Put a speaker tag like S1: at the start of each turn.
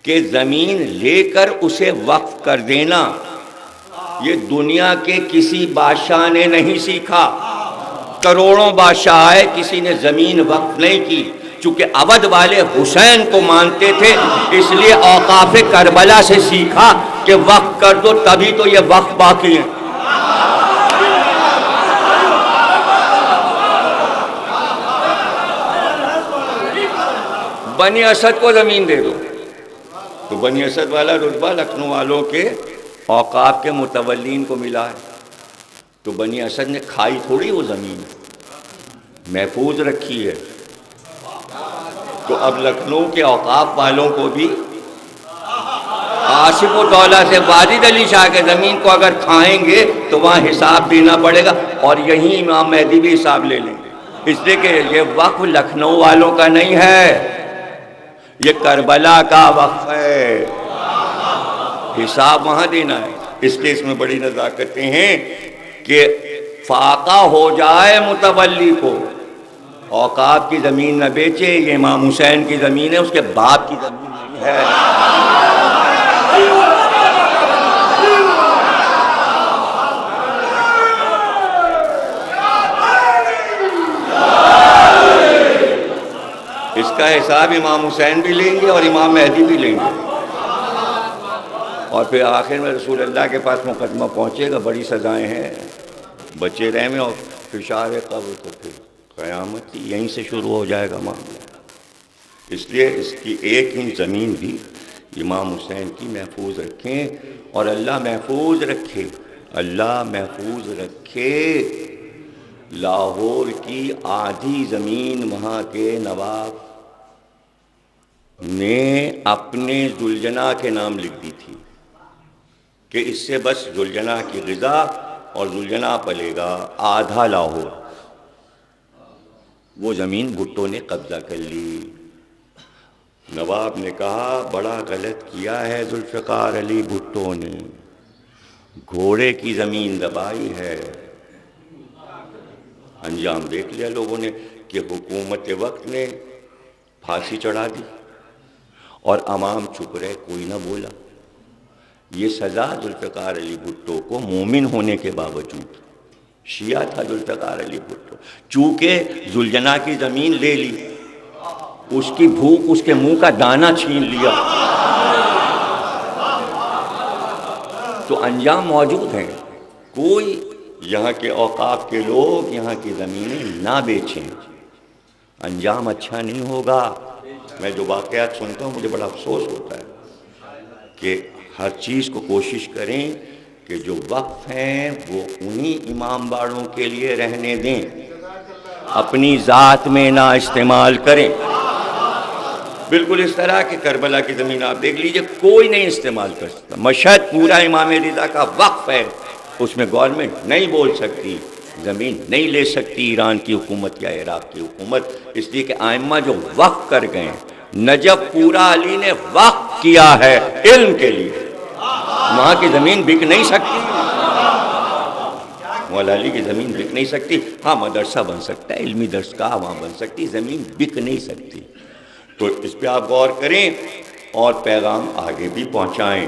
S1: کہ زمین لے کر اسے وقف کر دینا یہ دنیا کے کسی بادشاہ نے نہیں سیکھا. کروڑوں بادشاہ آئے، کسی نے زمین وقف نہیں کی. چونکہ اودھ والے حسین کو مانتے تھے، اس لیے اوقاف کربلا سے سیکھا کہ وقف کر دو، تبھی تو یہ وقف باقی ہیں. بنی اسد کو زمین دے دو، تو بنی اسد والا رتبہ لکھنؤ والوں کے اوقاف کے متولین کو ملا ہے. تو بنی اسد نے کھائی تھوڑی وہ زمین، محفوظ رکھی ہے. تو اب لکھنؤ کے اوقاف والوں کو بھی آصف الدولہ سے واجد علی شاہ کے زمین کو اگر کھائیں گے تو وہاں حساب دینا پڑے گا، اور یہیں امام مہدی بھی حساب لے لیں گے. اس لیے کہ یہ وقف لکھنؤ والوں کا نہیں ہے، یہ کربلا کا وقف ہے، حساب وہاں دینا ہے. اس لیے اس میں بڑی نزاکتیں ہیں کہ فاقہ ہو جائے متولی کو، اوقاف کی زمین نہ بیچے. یہ امام حسین کی زمین ہے، اس کے باپ کی زمین نہیں ہے. اس کا حساب امام حسین بھی لیں گے اور امام مہدی بھی لیں گے. اور پھر آخر میں رسول اللہ کے پاس مقدمہ پہنچے گا. بڑی سزائیں ہیں، بچے رحم اور پھر شار قبر، تو پھر قیامت یہیں سے شروع ہو جائے گا معاملہ. اس لیے اس کی ایک انچ زمین بھی امام حسین کی محفوظ رکھیں، اور اللہ محفوظ رکھے، اللہ محفوظ رکھے. لاہور کی آدھی زمین وہاں کے نواب نے اپنے ذوالجناح کے نام لکھ دی تھی کہ اس سے بس ذوالجناح کی غذا اور ذوالجناح پلے گا. آدھا لاہور وہ زمین بھٹو نے قبضہ کر لی. نواب نے کہا بڑا غلط کیا ہے ذوالفقار علی بھٹو نے، گھوڑے کی زمین دبائی ہے. انجام دیکھ لیا لوگوں نے کہ حکومت وقت نے پھانسی چڑھا دی اور عوام چپ رہے، کوئی نہ بولا. یہ سزا ذوالفقار علی بھٹو کو مومن ہونے کے باوجود. شیعہ تھا ذوالفقار علی بھٹو، چونکہ ذوالجناح کی زمین لے لی، اس کی بھوک اس کے منہ کا دانہ چھین لیا، تو انجام موجود ہیں. کوئی یہاں کے اوقاف کے لوگ یہاں کی زمینیں نہ بیچیں، انجام اچھا نہیں ہوگا. میں جو واقعات سنتا ہوں مجھے بڑا افسوس ہوتا ہے کہ ہر چیز کو کوشش کریں کہ جو وقف ہیں وہ انہی امام باڑوں کے لیے رہنے دیں، اپنی ذات میں نہ استعمال کریں. بالکل اس طرح کہ کربلا کی زمین آپ دیکھ لیجئے، کوئی نہیں استعمال کر سکتا. مشہد پورا امام رضا کا وقف ہے، اس میں گورنمنٹ نہیں بول سکتی، زمین نہیں لے سکتی ایران کی حکومت یا عراق کی حکومت. اس لیے کہ ائمہ جو وقف کر گئے، نجف پورا علی نے وقف کیا ہے علم کے لیے، وہاں کی زمین بک نہیں سکتی، مولا علی کی زمین بک نہیں سکتی. ہاں مدرسہ بن سکتا ہے، علمی درسگاہ وہاں بن سکتی، زمین بک نہیں سکتی. تو اس پہ آپ غور کریں اور پیغام آگے بھی پہنچائیں.